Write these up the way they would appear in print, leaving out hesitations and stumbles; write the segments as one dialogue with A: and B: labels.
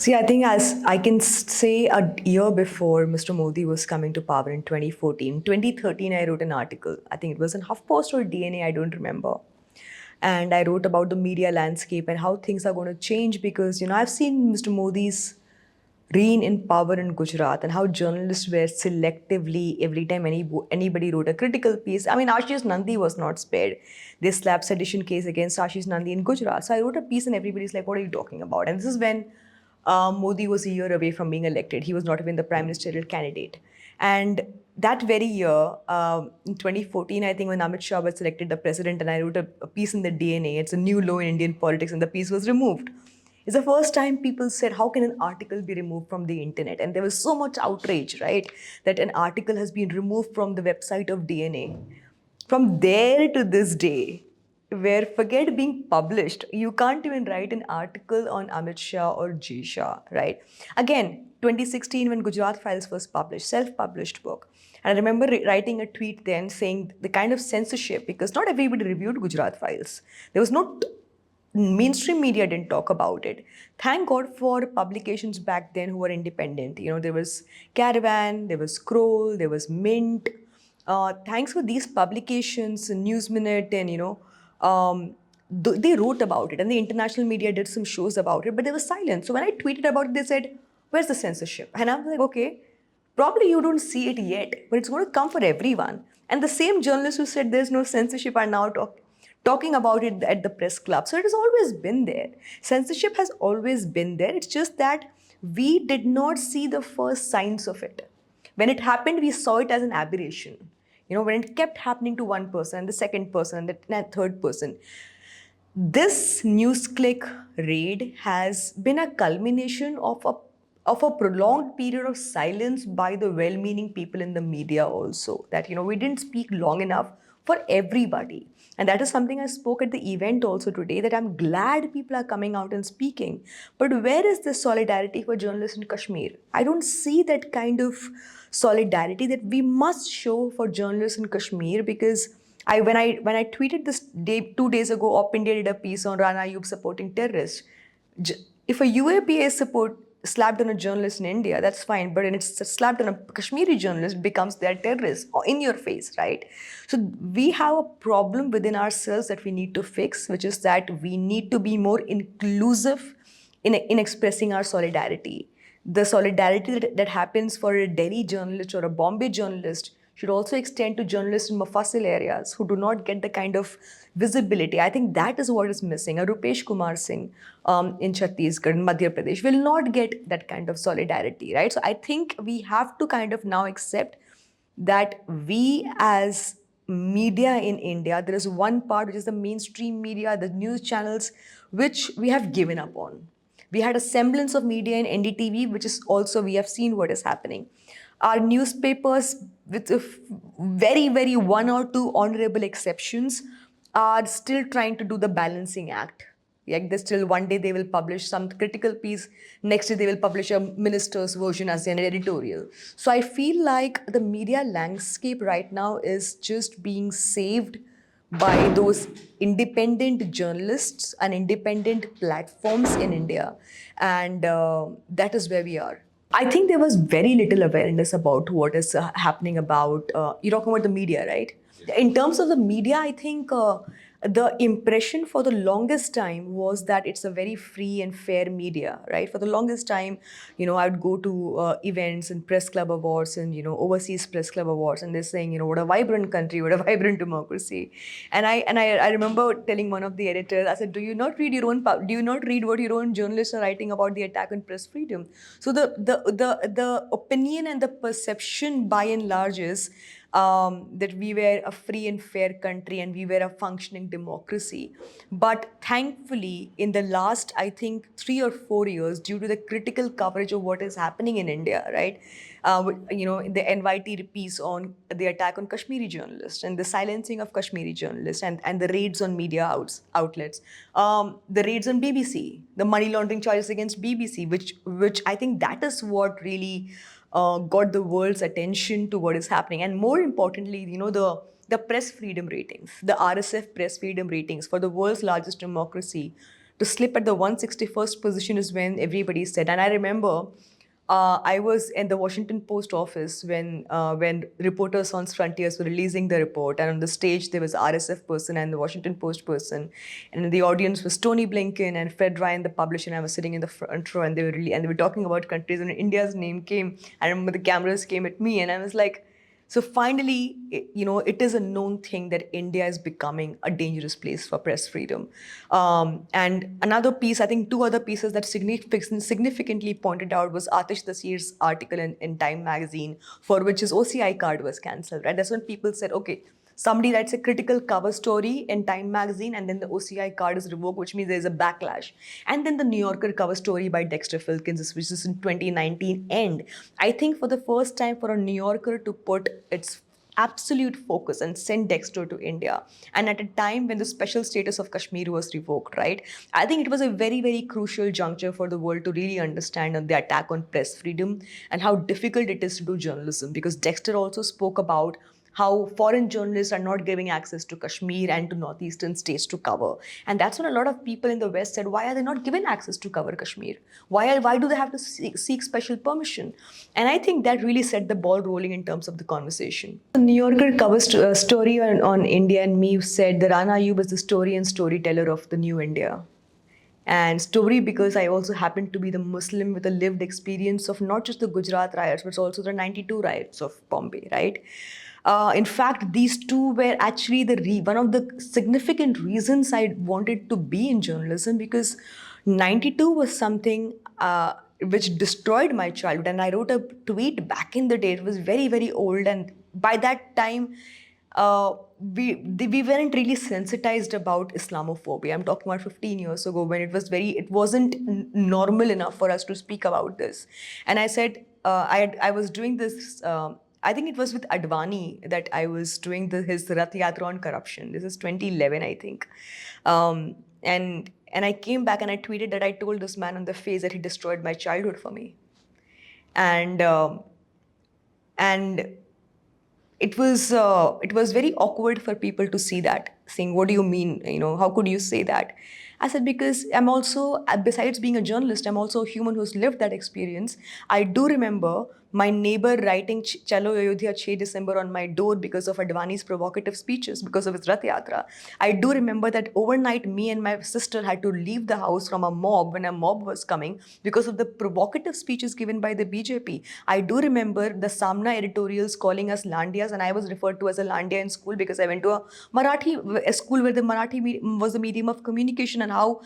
A: See, I think as I can say a year before Mr. Modi was coming to power in 2014, 2013, I wrote an article. I think it was in HuffPost or DNA, I don't remember. And I wrote about the media landscape and how things are going to change because, I've seen Mr. Modi's reign in power in Gujarat and how journalists were selectively, every time anybody wrote a critical piece. I mean, Ashish Nandi was not spared. They slapped sedition case against Ashish Nandi in Gujarat. So I wrote a piece and everybody's like, what are you talking about? And this is when Modi was a year away from being elected. He was not even the prime ministerial candidate. And that very year, in 2014, I think when Amit Shah was elected the president, and I wrote a piece in the DNA, it's a new law in Indian politics, and the piece was removed. It's the first time people said, how can an article be removed from the internet? And there was so much outrage, right? That an article has been removed from the website of DNA. From there to this day, where forget being published, you can't even write an article on Amit Shah or Jay Shah, right? Again, 2016 when Gujarat Files was published, self-published book. And I remember writing a tweet then saying the kind of censorship, because not everybody reviewed Gujarat Files. There was no mainstream media didn't talk about it. Thank God for publications back then who were independent. There was Caravan, there was Scroll, there was Mint. Thanks for these publications, News Minute, and they wrote about it, and the international media did some shows about it, but there was silence. So when I tweeted about it, they said, "Where's the censorship?" And I'm like, okay, probably you don't see it yet, but it's going to come for everyone. And the same journalists who said there's no censorship are now talking about it at the press club. So it has always been there. Censorship has always been there. It's just that we did not see the first signs of it. When it happened, we saw it as an aberration. When it kept happening to one person, and the second person, and the third person. This NewsClick raid has been a culmination of a prolonged period of silence by the well-meaning people in the media also. That we didn't speak long enough for everybody. And that is something I spoke at the event also today, that I'm glad people are coming out and speaking. But where is this solidarity for journalists in Kashmir? I don't see that kind of solidarity that we must show for journalists in Kashmir, because when I tweeted this 2 days ago, Op India did a piece on Rana Ayyub supporting terrorists. If a UAPA is slapped on a journalist in India, that's fine. But when it's slapped on a Kashmiri journalist, it becomes their terrorist or in your face, right? So we have a problem within ourselves that we need to fix, which is that we need to be more inclusive in expressing our solidarity. The solidarity that happens for a Delhi journalist or a Bombay journalist should also extend to journalists in Mufassil areas who do not get the kind of visibility. I think that is what is missing. A Rupesh Kumar Singh in Chhattisgarh, in Madhya Pradesh, will not get that kind of solidarity, right? So I think we have to kind of now accept that we as media in India, there is one part which is the mainstream media, the news channels, which we have given up on. We had a semblance of media in NDTV, which is also, we have seen what is happening. Our newspapers, with very, very one or two honorable exceptions, are still trying to do the balancing act. Like they still, one day they will publish some critical piece, next day they will publish a minister's version as an editorial. So I feel like the media landscape right now is just being saved by those independent journalists and independent platforms in India. And that is where we are. I think there was very little awareness about what is happening about, you're talking about the media, right? In terms of the media, I think the impression for the longest time was that it's a very free and fair media, right? For the longest time, I would go to events and press club awards and, overseas press club awards, and they're saying, what a vibrant country, what a vibrant democracy. And I remember telling one of the editors, I said, do you not read what your own journalists are writing about the attack on press freedom? So the opinion and the perception by and large is that we were a free and fair country and we were a functioning democracy. But thankfully, in the last, I think, 3 or 4 years, due to the critical coverage of what is happening in India, right? The NYT piece on the attack on Kashmiri journalists and the silencing of Kashmiri journalists and the raids on media outlets, the raids on BBC, the money laundering charges against BBC, which I think that is what really got the world's attention to what is happening. And more importantly, the press freedom ratings, the RSF press freedom ratings for the world's largest democracy, to slip at the 161st position is when everybody said. And I remember I was in the Washington Post office when reporters on Frontiers were releasing the report, and on the stage there was RSF person and the Washington Post person, and in the audience was Tony Blinken and Fred Ryan, the publisher. And I was sitting in the front row, and they were talking about countries, and India's name came. I remember the cameras came at me, and I was like, so finally, it is a known thing that India is becoming a dangerous place for press freedom. And another piece, I think two other pieces that significantly pointed out was Atish Tasir's article in Time magazine, for which his OCI card was cancelled, right? That's when people said, okay, somebody writes a critical cover story in Time magazine and then the OCI card is revoked, which means there's a backlash. And then the New Yorker cover story by Dexter Filkins, which is in 2019. And I think for the first time for a New Yorker to put its absolute focus and send Dexter to India, and at a time when the special status of Kashmir was revoked, right? I think it was a very, very crucial juncture for the world to really understand the attack on press freedom and how difficult it is to do journalism, because Dexter also spoke about how foreign journalists are not giving access to Kashmir and to northeastern states to cover. And that's when a lot of people in the West said, why are they not given access to cover Kashmir? Why do they have to seek special permission? And I think that really set the ball rolling in terms of the conversation. The New Yorker cover story on India and me said that Rana Ayyub is the story and storyteller of the new India. And story because I also happen to be the Muslim with a lived experience of not just the Gujarat riots, but also the 92 riots of Bombay, right? In fact, these two were actually one of the significant reasons I wanted to be in journalism, because 92 was something which destroyed my childhood. And I wrote a tweet back in the day. It was very, very old. And by that time, we weren't really sensitized about Islamophobia. I'm talking about 15 years ago, when it wasn't normal enough for us to speak about this. And I said, I was doing this, I think it was with Advani that I was doing his Rath Yatra on corruption. This is 2011, I think. And I came back and I tweeted that I told this man on the face that he destroyed my childhood for me. And it was very awkward for people to see that, saying, what do you mean? How could you say that? I said, because I'm also, besides being a journalist, I'm also a human who's lived that experience. I do remember my neighbor writing Chalo Ayodhya 6 December on my door because of Advani's provocative speeches, because of his Rath Yatra. I do remember that overnight, me and my sister had to leave the house from a mob when a mob was coming because of the provocative speeches given by the BJP. I do remember the Samna editorials calling us Landiyas, and I was referred to as a Landiya in school because I went to a school where the Marathi was the medium of communication, and how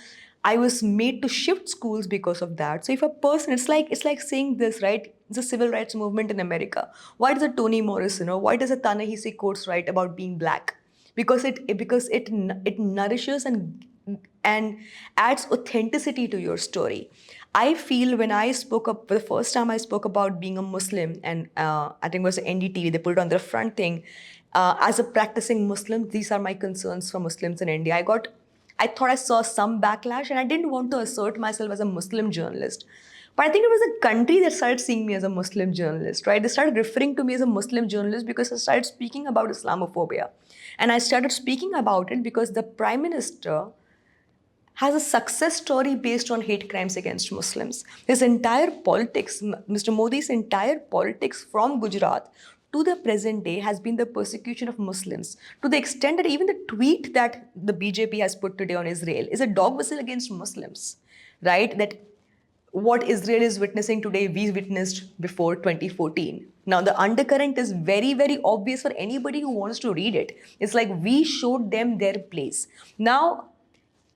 A: I was made to shift schools because of that. So if a person, it's like saying this, right? It's a civil rights movement in America. Why does a Toni Morrison, why does a Ta-Nehisi Coates write about being black? Because it nourishes and adds authenticity to your story. I feel when I spoke up, the first time I spoke about being a Muslim, and I think it was NDTV, they put it on their front thing, as a practicing Muslim, these are my concerns for Muslims in India. I thought I saw some backlash, and I didn't want to assert myself as a Muslim journalist. But I think it was a country that started seeing me as a Muslim journalist, right? They started referring to me as a Muslim journalist because I started speaking about Islamophobia. And I started speaking about it because the Prime Minister has a success story based on hate crimes against Muslims. His entire politics, Mr. Modi's entire politics from Gujarat to the present day has been the persecution of Muslims, to the extent that even the tweet that the BJP has put today on Israel is a dog whistle against Muslims, right? That what Israel is witnessing today, we witnessed before 2014. Now, the undercurrent is very, very obvious for anybody who wants to read it. It's like we showed them their place. Now,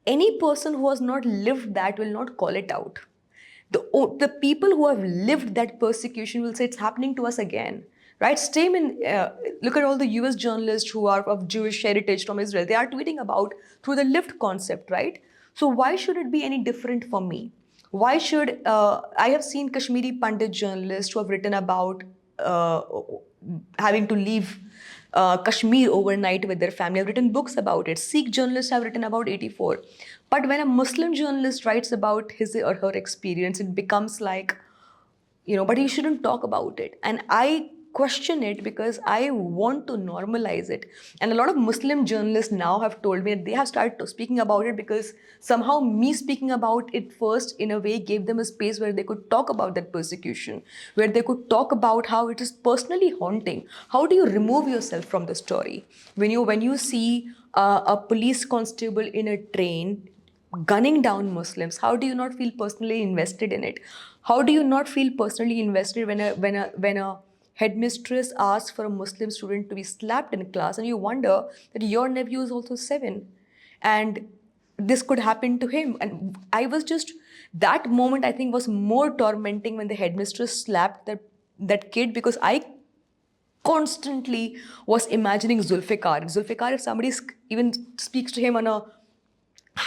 A: any person who has not lived that will not call it out. The people who have lived that persecution will say it's happening to us again. Right? Look at all the US journalists who are of Jewish heritage from Israel. They are tweeting about through the lived concept, right? So why should it be any different for me? Why should, I have seen Kashmiri Pandit journalists who have written about having to leave Kashmir overnight with their family, have written books about it. Sikh journalists have written about 84. But when a Muslim journalist writes about his or her experience, it becomes like, but you shouldn't talk about it. And I question it because I want to normalize it. And a lot of Muslim journalists now have told me that they have started speaking about it because somehow me speaking about it first in a way gave them a space where they could talk about that persecution, where they could talk about how it is personally haunting. How do you remove yourself from the story? When you see a police constable in a train gunning down Muslims, how do you not feel personally invested in it? How do you not feel personally invested when a headmistress asks for a Muslim student to be slapped in class and you wonder that your nephew is also 7 and this could happen to him? And I was just, that moment I think was more tormenting when the headmistress slapped that kid, because I constantly was imagining Zulfikar. Zulfikar, if somebody even speaks to him on a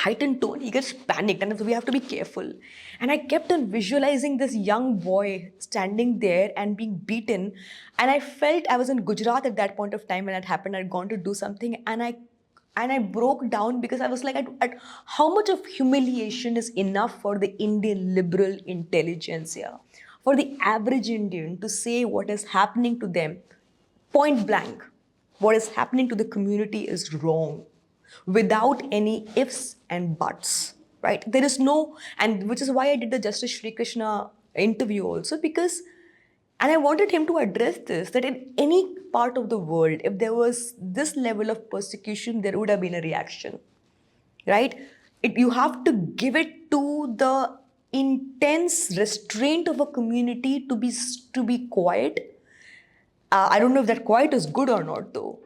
A: heightened tone, he gets panicked, and so we have to be careful. And I kept on visualizing this young boy standing there and being beaten. And I felt I was in Gujarat at that point of time when it happened. I'd gone to do something, and I broke down because I was like, how much of humiliation is enough for the Indian liberal intelligentsia, for the average Indian to say what is happening to them point blank? What is happening to the community is wrong, without any ifs and buts, right? There is no, and which is why I did the Justice Sri Krishna interview also, because, and I wanted him to address this, that in any part of the world, if there was this level of persecution, there would have been a reaction, right? You have to give it to the intense restraint of a community to be quiet. I don't know if that quiet is good or not, though.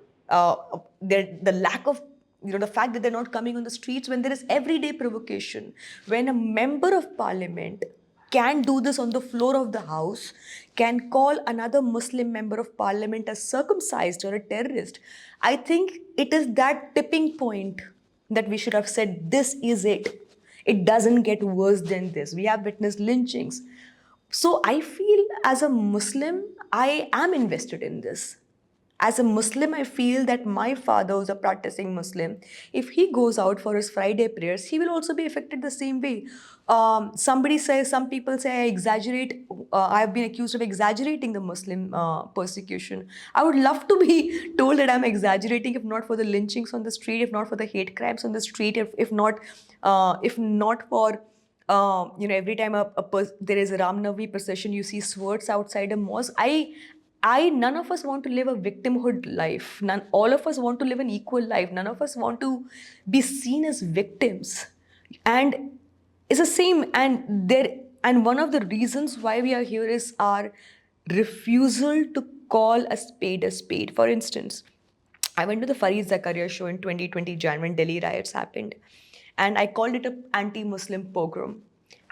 A: The lack of, the fact that they're not coming on the streets when there is everyday provocation, when a member of parliament can do this on the floor of the house, can call another Muslim member of parliament as circumcised or a terrorist. I think it is that tipping point that we should have said, this is it. It doesn't get worse than this. We have witnessed lynchings. So I feel as a Muslim, I am invested in this. As a Muslim, I feel that my father, who's a practicing Muslim, if he goes out for his Friday prayers, he will also be affected the same way. Some people say I exaggerate. I've been accused of exaggerating the Muslim persecution. I would love to be told that I'm exaggerating, if not for the lynchings on the street, if not for the hate crimes on the street, if not for every time there is a Ram Navami procession, you see swords outside a mosque. None of us want to live a victimhood life. All of us want to live an equal life. None of us want to be seen as victims. And it's the same. And one of the reasons why we are here is our refusal to call a spade a spade. For instance, I went to the Fareed Zakaria show in 2020 Jan when Delhi riots happened. And I called it an anti-Muslim pogrom.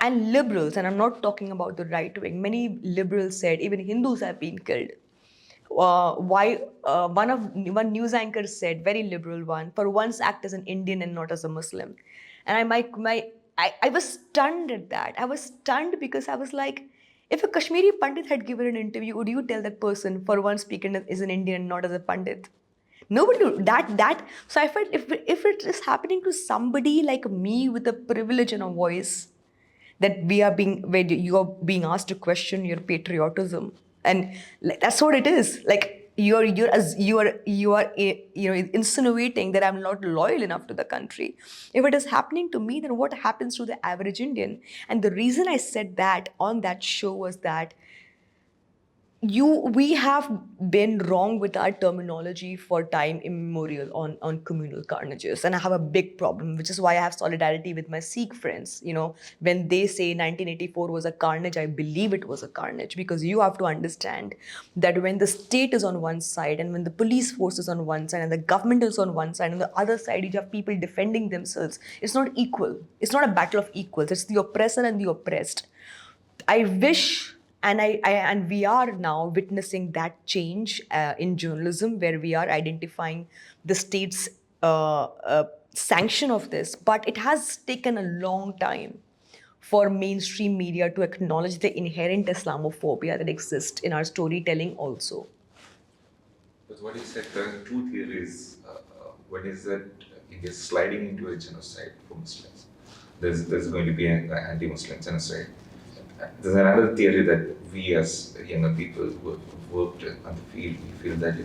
A: And liberals, and I'm not talking about the right wing, many liberals said even Hindus have been killed. One news anchor said, very liberal one, for once act as an Indian and not as a Muslim. And I was stunned at that. I was stunned because I was like, if a Kashmiri Pandit had given an interview, would you tell that person, for once speaking as an Indian, not as a Pandit? Nobody would. So I felt if it is happening to somebody like me with a privilege and a voice, that where you are being asked to question your patriotism, and that's what it is. Like you are insinuating that I'm not loyal enough to the country. If it is happening to me, then what happens to the average Indian? And the reason I said that on that show was that we have been wrong with our terminology for time immemorial on communal carnages. And I have a big problem, which is why I have solidarity with my Sikh friends. When they say 1984 was a carnage, I believe it was a carnage, because you have to understand that when the state is on one side and when the police force is on one side and the government is on one side, and on the other side you have people defending themselves, it's not equal. It's not a battle of equals. It's the oppressor and the oppressed. I wish, and we are now witnessing that change in journalism, where we are identifying the state's sanction of this. But it has taken a long time for mainstream media to acknowledge the inherent Islamophobia that exists in our storytelling also.
B: But what you said, there are two theories. One is that India is sliding into a genocide for Muslims. There's going to be an anti-Muslim genocide. There's another theory that we as younger people who have worked on the field, we feel that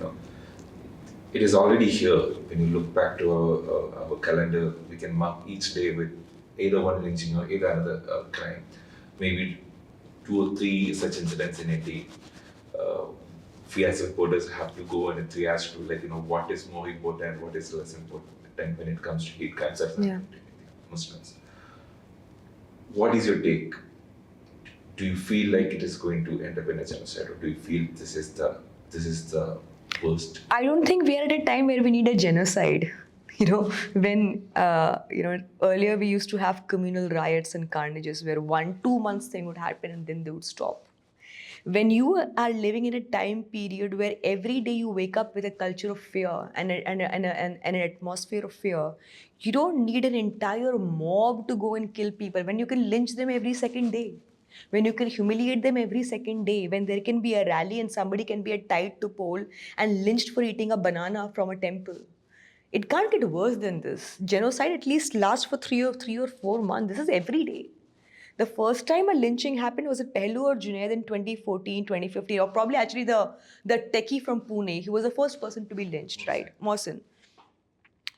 B: it is already here. When you look back to our calendar, we can mark each day with either one lynching or either another crime. Maybe 2 or 3 such incidents in a day. Uh, we as reporters have to go and triage to what is more important, what is less important, and when it comes to hate crimes that
A: Yeah.
B: Muslims. What is your take? Do you feel like it is going to end up in a genocide, or do you feel this is the worst?
A: I don't think we are at a time where we need a genocide. When earlier we used to have communal riots and carnages where 1-2 months thing would happen and then they would stop. When you are living in a time period where every day you wake up with a culture of fear and an atmosphere of fear, you don't need an entire mob to go and kill people when you can lynch them every second day. When you can humiliate them every second day, when there can be a rally and somebody can be tied to pole and lynched for eating a banana from a temple. It can't get worse than this. Genocide at least lasts for 3 or 4 months. This is every day. The first time a lynching happened was at Pehlu or Junaid in 2014, 2015, or probably actually the techie from Pune. He was the first person to be lynched, right? Mohsin.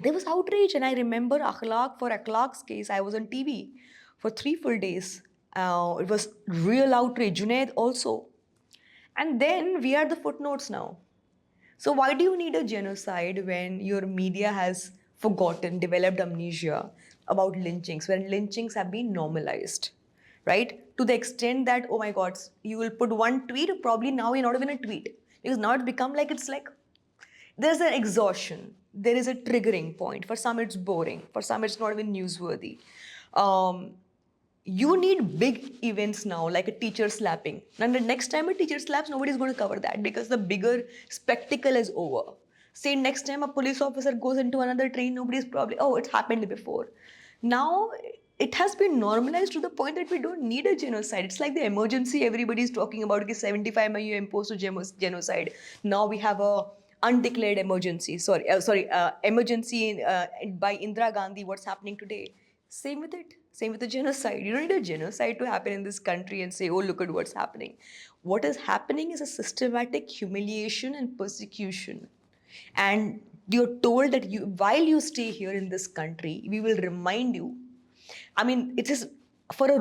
A: There was outrage, and I remember for Akhlaq's case, I was on TV for 3 full days. It was real outrage. Junaid also. And then we are the footnotes now. So why do you need a genocide when your media has forgotten, developed amnesia about lynchings, when lynchings have been normalized, right? To the extent that, oh my God, you will put one tweet, probably now you're not even a tweet. Because now it's become like there's an exhaustion. There is a triggering point. For some, it's boring. For some, it's not even newsworthy. You need big events now, like a teacher slapping. And the next time a teacher slaps, nobody's going to cover that because the bigger spectacle is over. Say next time a police officer goes into another train, nobody's probably, oh, it's happened before. Now it has been normalized to the point that we don't need a genocide. It's like the emergency everybody's talking about, okay, 75 MU imposed to genocide. Now we have a undeclared emergency. Emergency by Indira Gandhi. What's happening today? Same with it. Same with the genocide. You don't need a genocide to happen in this country and say, oh, look at what's happening. What is happening is a systematic humiliation and persecution. And you're told that while you stay here in this country, we will remind you. I mean, it is for a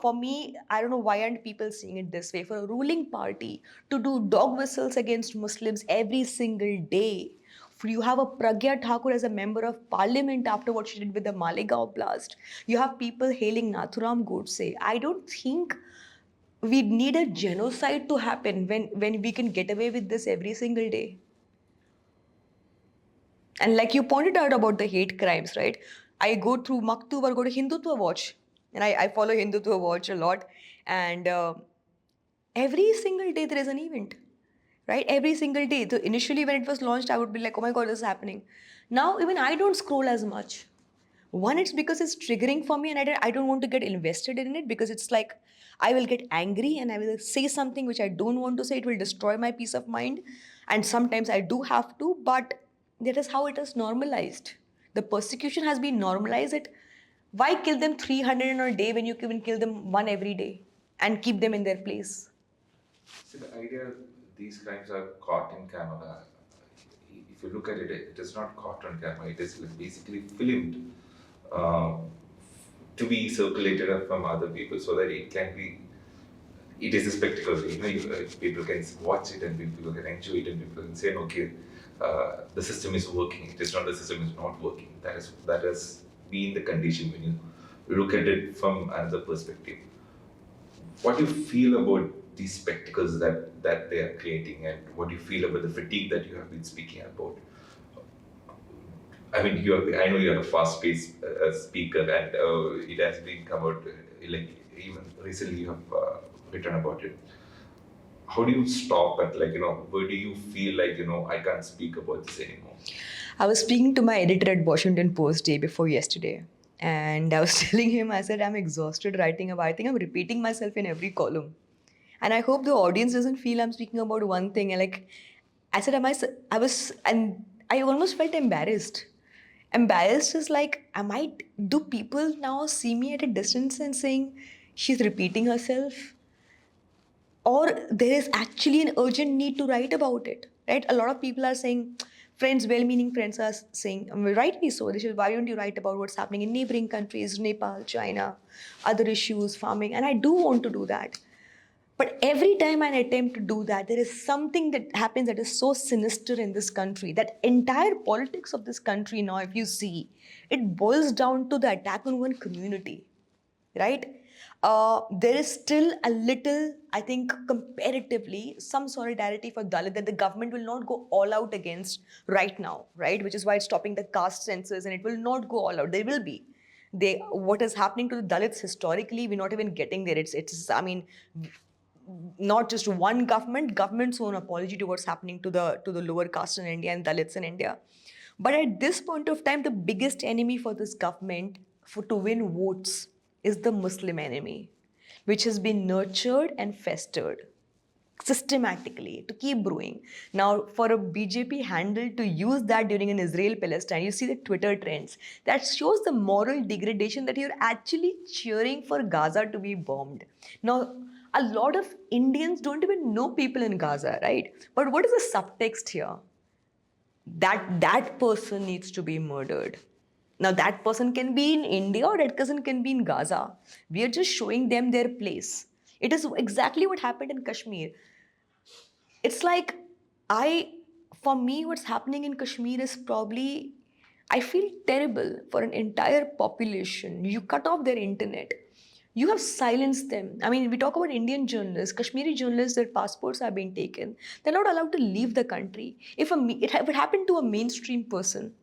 A: for me, I don't know why aren't people seeing it this way. For a ruling party to do dog whistles against Muslims every single day. You have a Pragya Thakur as a member of parliament after what she did with the Malegaon blast. You have people hailing Nathuram Godse. I don't think we need a genocide to happen when we can get away with this every single day. And like you pointed out about the hate crimes, right? I go through Maktoob or go to Hindutva Watch. And I follow Hindutva Watch a lot. And every single day there is an event, right? Every single day. So initially when it was launched, I would be like, oh my God, this is happening. Now even I don't scroll as much. One, it's because it's triggering for me and I don't want to get invested in it because it's like I will get angry and I will say something which I don't want to say. It will destroy my peace of mind. And sometimes I do have to, but that is how it is normalized. The persecution has been normalized. Why kill them 300 in a day when you can kill them one every day and keep them in their place?
B: See, the idea these crimes are caught in camera. If you look at it, it is not caught on camera. It is basically filmed to be circulated from other people so that it can be. It is a spectacle. People can watch it and people can enjoy it and people can say, okay, the system is working. It is not the system is not working. That has been the condition when you look at it from another perspective. What do you feel about these spectacles that they are creating, and what do you feel about the fatigue that you have been speaking about? I mean, I know you are a fast-paced speaker, and it has been covered. Like even recently, you have written about it. How do you stop at where do you feel like I can't speak about this anymore?
A: I was speaking to my editor at Washington Post day before yesterday. And I was telling him, I said, I'm exhausted writing about, I think I'm repeating myself in every column. And I hope the audience doesn't feel I'm speaking about one thing. And I said, and I almost felt embarrassed. Embarrassed is like, do people now see me at a distance and saying, she's repeating herself, or there is actually an urgent need to write about it, right? A lot of people are saying, friends, well-meaning friends are saying, rightly so, they should, why don't you write about what's happening in neighboring countries, Nepal, China, other issues, farming, and I do want to do that. But every time I attempt to do that, there is something that happens that is so sinister in this country. That entire politics of this country now, if you see, it boils down to the attack on one community, right? There is still a little, I think, comparatively, some solidarity for Dalit that the government will not go all out against right now, right? Which is why it's stopping the caste census, and it will not go all out. There will be. What is happening to the Dalits historically, we're not even getting there. It's. I mean, not just one government's own apology to what's happening to the lower caste in India and Dalits in India. But at this point of time, the biggest enemy for this government for to win votes is the Muslim enemy, which has been nurtured and festered systematically to keep brewing. Now, for a BJP handle to use that during an Israel-Palestine, you see the Twitter trends. That shows the moral degradation that you're actually cheering for Gaza to be bombed. Now, a lot of Indians don't even know people in Gaza, right? But what is the subtext here? That person needs to be murdered. Now that person can be in India or that person can be in Gaza. We are just showing them their place. It is exactly what happened in Kashmir. It's like for me, what's happening in Kashmir is probably, I feel terrible for an entire population. You cut off their internet. You have silenced them. I mean, we talk about Indian journalists, Kashmiri journalists, their passports are being taken. They're not allowed to leave the country. If it happened to a mainstream person,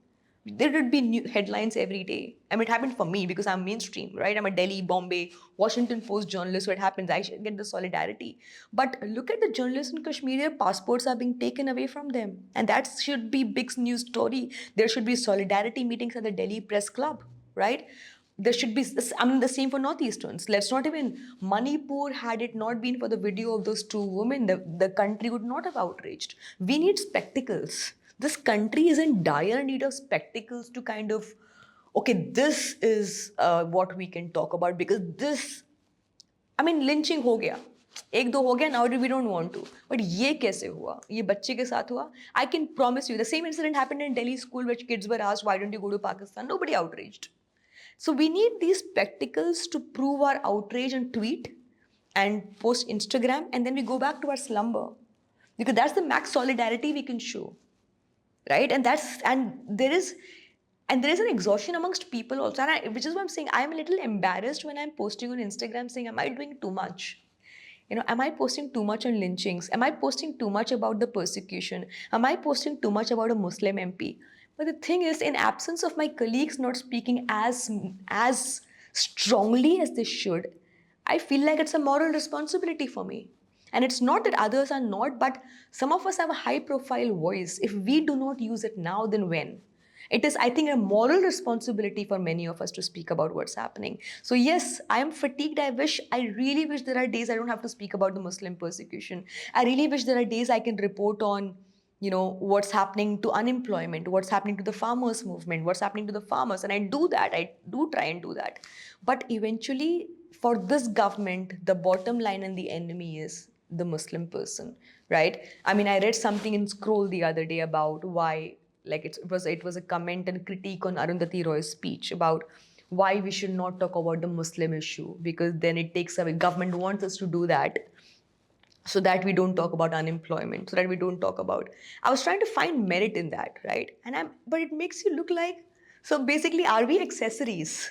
A: there would be new headlines every day. I mean, it happened for me because I'm mainstream, right? I'm a Delhi, Bombay, Washington Post journalist, so it happens. I should get the solidarity. But look at the journalists in Kashmir, their passports are being taken away from them. And that should be big news story. There should be solidarity meetings at the Delhi Press Club, right? There should be, I mean, the same for Northeasterns. Let's not even, Manipur, had it not been for the video of those two women, the country would not have outraged. We need spectacles. This country is in dire need of spectacles to kind of, okay, this is what we can talk about because this, I mean, lynching हो गया, एक दो हो गया, now we don't want to. But ये कैसे हुआ? ये बच्चे के साथ हुआ? I can promise you, the same incident happened in Delhi school where kids were asked, why don't you go to Pakistan? Nobody outraged. So we need these spectacles to prove our outrage and tweet and post Instagram, and then we go back to our slumber. Because that's the max solidarity we can show. Right? And there is an exhaustion amongst people also. Which is why I'm saying I am a little embarrassed when I'm posting on Instagram saying, am I doing too much? Am I posting too much on lynchings? Am I posting too much about the persecution? Am I posting too much about a Muslim MP? But the thing is, in absence of my colleagues not speaking as strongly as they should, I feel like it's a moral responsibility for me. And it's not that others are not, but some of us have a high profile voice. If we do not use it now, then when? It is, I think, a moral responsibility for many of us to speak about what's happening. So yes, I am fatigued. I really wish there are days I don't have to speak about the Muslim persecution. I really wish there are days I can report on, what's happening to unemployment, what's happening to the farmers movement, what's happening to the farmers. And I do that. I do try and do that. But eventually, for this government, the bottom line and the enemy is the Muslim person, right? I mean, I read something in Scroll the other day about why, like it was a comment and critique on Arundhati Roy's speech about why we should not talk about the Muslim issue because then it takes away. Government wants us to do that so that we don't talk about unemployment, so that we don't talk about. I was trying to find merit in that, right? But it makes you look like, so basically, are we accessories?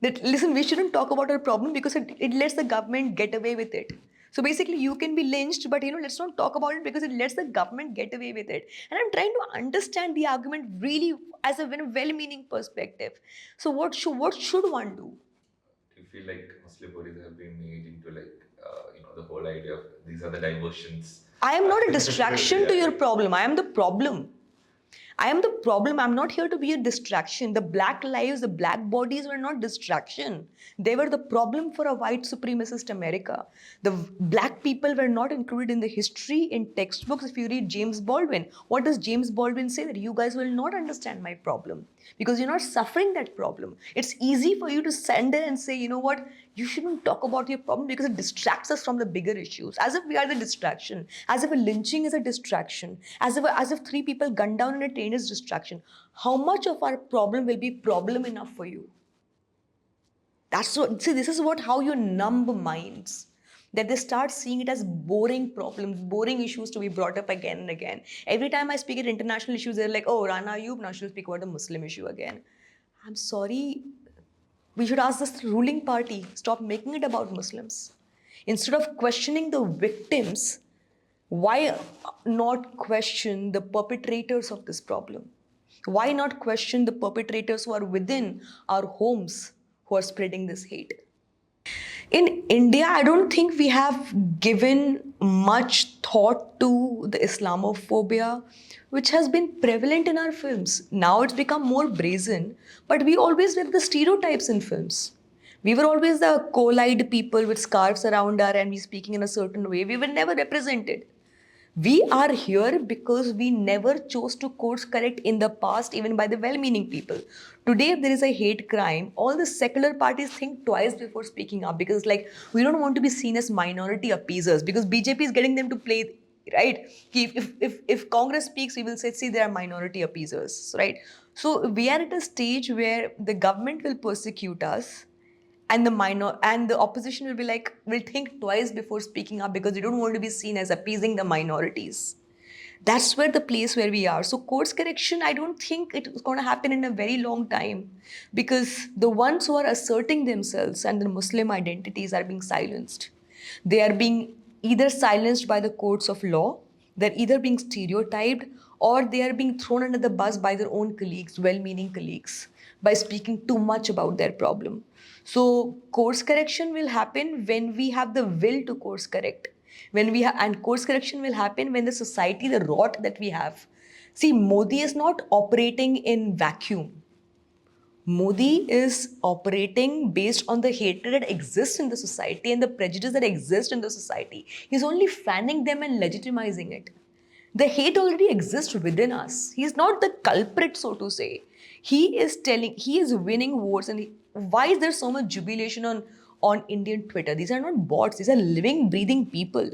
A: That listen, we shouldn't talk about our problem because it lets the government get away with it. So basically, you can be lynched, but let's not talk about it because it lets the government get away with it. And I'm trying to understand the argument really as a well-meaning perspective. So what should one do?
B: Do you feel like Muslim bodies have been made into the whole idea of these are the diversions?
A: I am not a distraction to your problem. I am the problem. I am the problem. I'm not here to be a distraction. The black lives, the black bodies were not distraction. They were the problem for a white supremacist America. The black people were not included in the history in textbooks. If you read James Baldwin, what does James Baldwin say? That you guys will not understand my problem because you're not suffering that problem. It's easy for you to stand there and say, you know what, You shouldn't talk about your problem because it distracts us from the bigger issues. As if we are the distraction. As if a lynching is a distraction. As if 3 people gunned down in a train is distraction. How much of our problem will be problem enough for you? That's what, see, this is what, how you numb minds. That they start seeing it as boring problems, boring issues to be brought up again and again. Every time I speak at international issues, they're like, oh, Rana Ayyub, now she'll speak about the Muslim issue again. I'm sorry, we should ask this ruling party, stop making it about Muslims. Instead of questioning the victims, why not question the perpetrators of this problem? Why not question the perpetrators who are within our homes who are spreading this hate? In India, I don't think we have given much thought to the Islamophobia, which has been prevalent in our films. Now it's become more brazen, but we always did the stereotypes in films. We were always the coal-eyed people with scarves around our and we speaking in a certain way. We were never represented. We are here because we never chose to course correct in the past, even by the well meaning people. Today, if there is a hate crime, all the secular parties think twice before speaking up because, like, we don't want to be seen as minority appeasers because BJP is getting them to play, right? If Congress speaks, we will say, see, they are minority appeasers, right? So, we are at a stage where the government will persecute us and the opposition will be like, will think twice before speaking up because they don't want to be seen as appeasing the minorities. That's where the place where we are. So course correction, I don't think it's going to happen in a very long time because the ones who are asserting themselves and their Muslim identities are being silenced. They are being either silenced by the courts of law, they're either being stereotyped, or they are being thrown under the bus by their own colleagues, well-meaning colleagues, by speaking too much about their problem. So course correction will happen when we have the will to course correct. And course correction will happen when the society, the rot that we have. See, Modi is not operating in vacuum. Modi is operating based on the hatred that exists in the society and the prejudice that exists in the society. He's only fanning them and legitimizing it. The hate already exists within us. He's not the culprit, so to say. He is winning wars. And why is there so much jubilation on Indian Twitter? These are not bots, these are living, breathing people.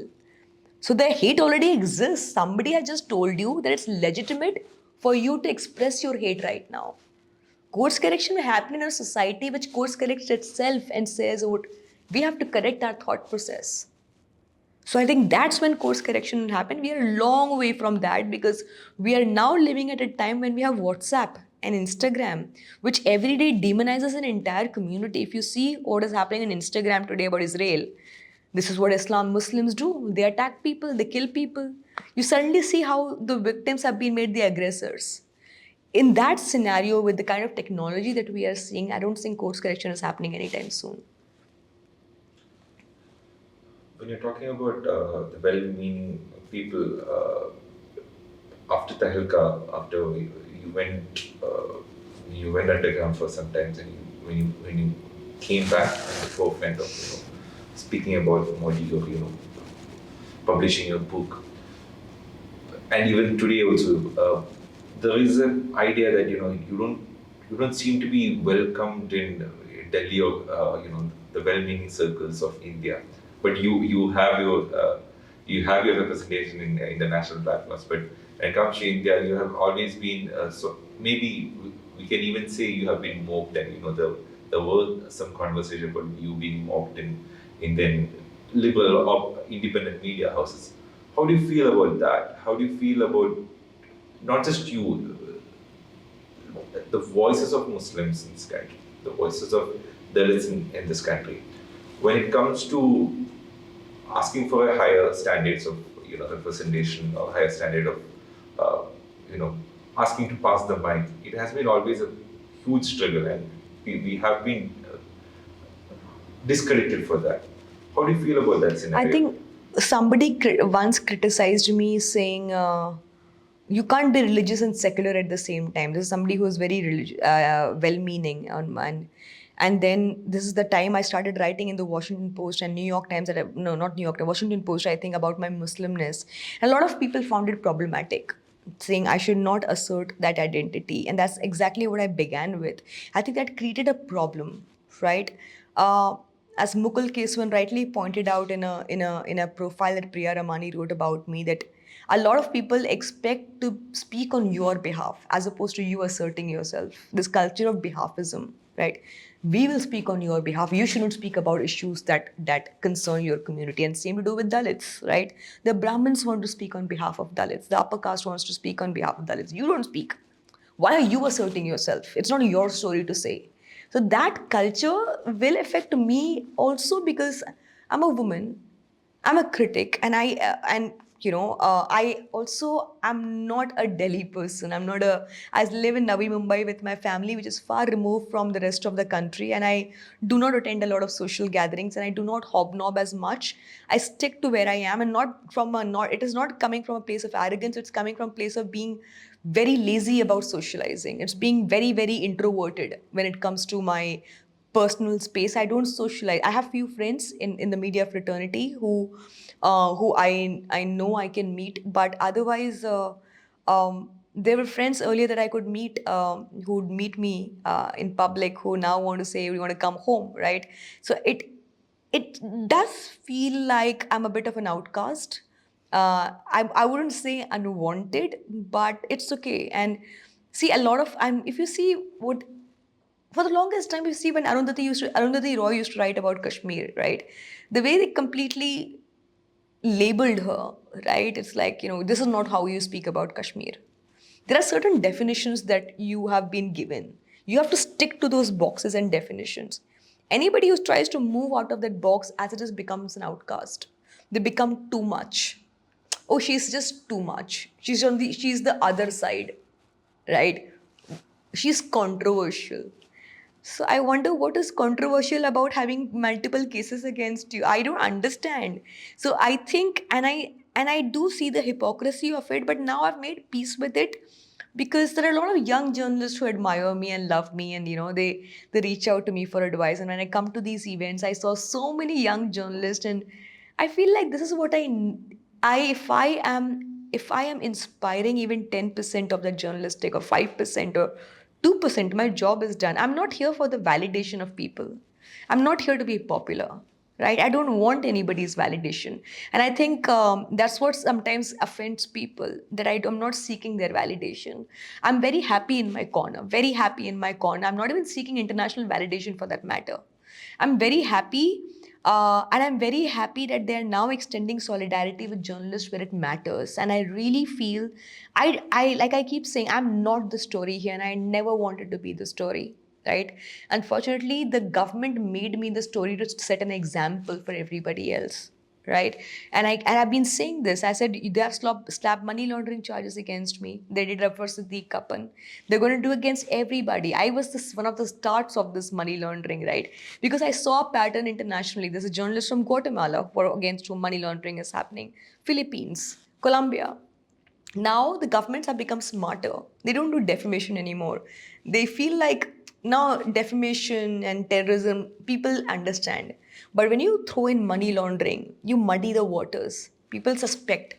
A: So the hate already exists. Somebody has just told you that it's legitimate for you to express your hate right now. Course correction will happen in a society which course corrects itself and says, oh, we have to correct our thought process. So I think that's when course correction will happen. We are a long way from that because we are now living at a time when we have WhatsApp and Instagram, which every day demonizes an entire community. If you see what is happening on Instagram today about Israel, this is what Islam Muslims do. They attack people, they kill people. You suddenly see how the victims have been made the aggressors. In that scenario, with the kind of technology that we are seeing, I don't think course correction is happening anytime soon.
B: When you're talking about the well-meaning people, after Tahelka, after you went underground for some time, and when you came back to the forefront of speaking about Modi, or publishing your book, and even today also, there is an idea that you don't seem to be welcomed in Delhi or the well-meaning circles of India, but you have your representation in the national platforms. But when it comes to India, you have always been so maybe we can even say you have been mocked, and there were some conversation about you being mocked in the liberal or independent media houses. How do you feel about that? How do you feel about not just you, the voices of Muslims in this country, the voices of Dalits in this country, when it comes to asking for a higher standards of representation or higher standard of asking to pass the mic? It has been always a huge struggle, and we have been discredited for that. How do you feel about that scenario?
A: I think somebody once criticized me saying, you can't be religious and secular at the same time. This is somebody who is very well-meaning. And then this is the time I started writing in the Washington Post and New York Times, no, not New York, the Washington Post, I think, about my Muslimness. And a lot of people found it problematic, saying I should not assert that identity. And that's exactly what I began with. I think that created a problem, right? as Mukul Keswan rightly pointed out in a profile that Priya Ramani wrote about me, that a lot of people expect to speak on your behalf as opposed to you asserting yourself. This culture of behalfism, right? We will speak on your behalf. You shouldn't speak about issues that concern your community. And same to do with Dalits, right? The Brahmins want to speak on behalf of Dalits. The upper caste wants to speak on behalf of Dalits. You don't speak. Why are you asserting yourself? It's not your story to say. So that culture will affect me also, because I'm a woman, I'm a critic, and I also am not a Delhi person. I live in Navi Mumbai with my family, which is far removed from the rest of the country, and I do not attend a lot of social gatherings, and I do not hobnob as much. I stick to where I am, and it is not coming from a place of arrogance. It's coming from a place of being very lazy about socializing. It's being very, very introverted when it comes to my personal space. I don't socialize. I have few friends in the media fraternity who I know I can meet, but otherwise, there were friends earlier that I could meet, who would meet me in public, who now want to say we want to come home, right? So it does feel like I'm a bit of an outcast. I wouldn't say unwanted, but it's okay. And see, a lot of if you see what for the longest time, you see, when Arundhati Roy used to write about Kashmir, right? The way they completely labeled her, right? It's like, this is not how you speak about Kashmir. There are certain definitions that you have been given. You have to stick to those boxes and definitions. Anybody who tries to move out of that box as it is becomes an outcast. They become too much. Oh, she's just too much. She's the other side, right? She's controversial. So I wonder what is controversial about having multiple cases against you. I don't understand. So I think, and I do see the hypocrisy of it, but now I've made peace with it, because there are a lot of young journalists who admire me and love me, and they reach out to me for advice. And when I come to these events, I saw so many young journalists, and I feel like this is what I if I am inspiring even 10% of the journalistic, or 5% or 2%, my job is done. I'm not here for the validation of people. I'm not here to be popular, right? I don't want anybody's validation. And I think that's what sometimes offends people, that I'm not seeking their validation. I'm very happy in my corner, very happy in my corner. I'm not even seeking international validation for that matter. I'm very happy, and I'm very happy that they are now extending solidarity with journalists where it matters. And I really feel, like I keep saying, I'm not the story here, and I never wanted to be the story. Right? Unfortunately, the government made me the story to set an example for everybody else. Right? And I've been saying this. I said they have slapped money laundering charges against me. They did it for Siddiq Kapan. They're going to do against everybody. I was one of the starts of this money laundering, right? Because I saw a pattern internationally. There's a journalist from Guatemala against whom money laundering is happening. Philippines, Colombia. Now the governments have become smarter. They don't do defamation anymore. They feel like now defamation and terrorism, people understand. But when you throw in money laundering, you muddy the waters. People suspect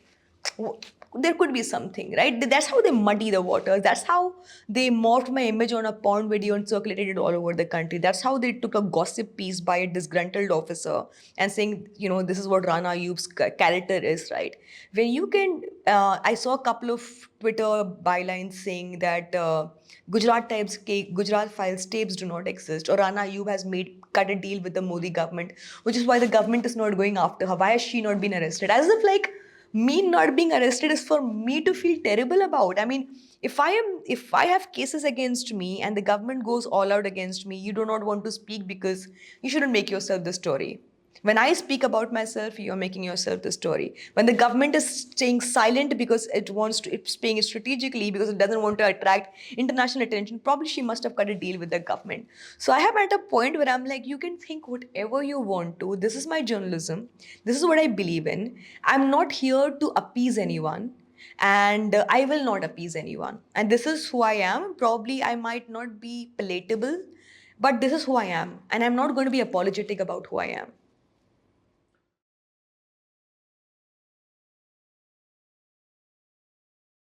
A: there could be something, right? That's how they muddy the waters. That's how they morphed my image on a porn video and circulated it all over the country. That's how they took a gossip piece by a disgruntled officer and saying, this is what Rana Ayyub's character is, right? When you can, I saw a couple of Twitter bylines saying that Gujarat files tapes do not exist, or Rana Ayyub has cut a deal with the Modi government, which is why the government is not going after her. Why has she not been arrested? As if like me not being arrested is for me to feel terrible about. I mean, if I have cases against me and the government goes all out against me, you do not want to speak because you shouldn't make yourself the story. When I speak about myself, you're making yourself the story. When the government is staying silent because it's paying it strategically because it doesn't want to attract international attention, probably she must have cut a deal with the government. So I am at a point where I'm like, you can think whatever you want to. This is my journalism. This is what I believe in. I'm not here to appease anyone. And I will not appease anyone. And this is who I am. Probably I might not be palatable, but this is who I am. And I'm not going to be apologetic about who I am.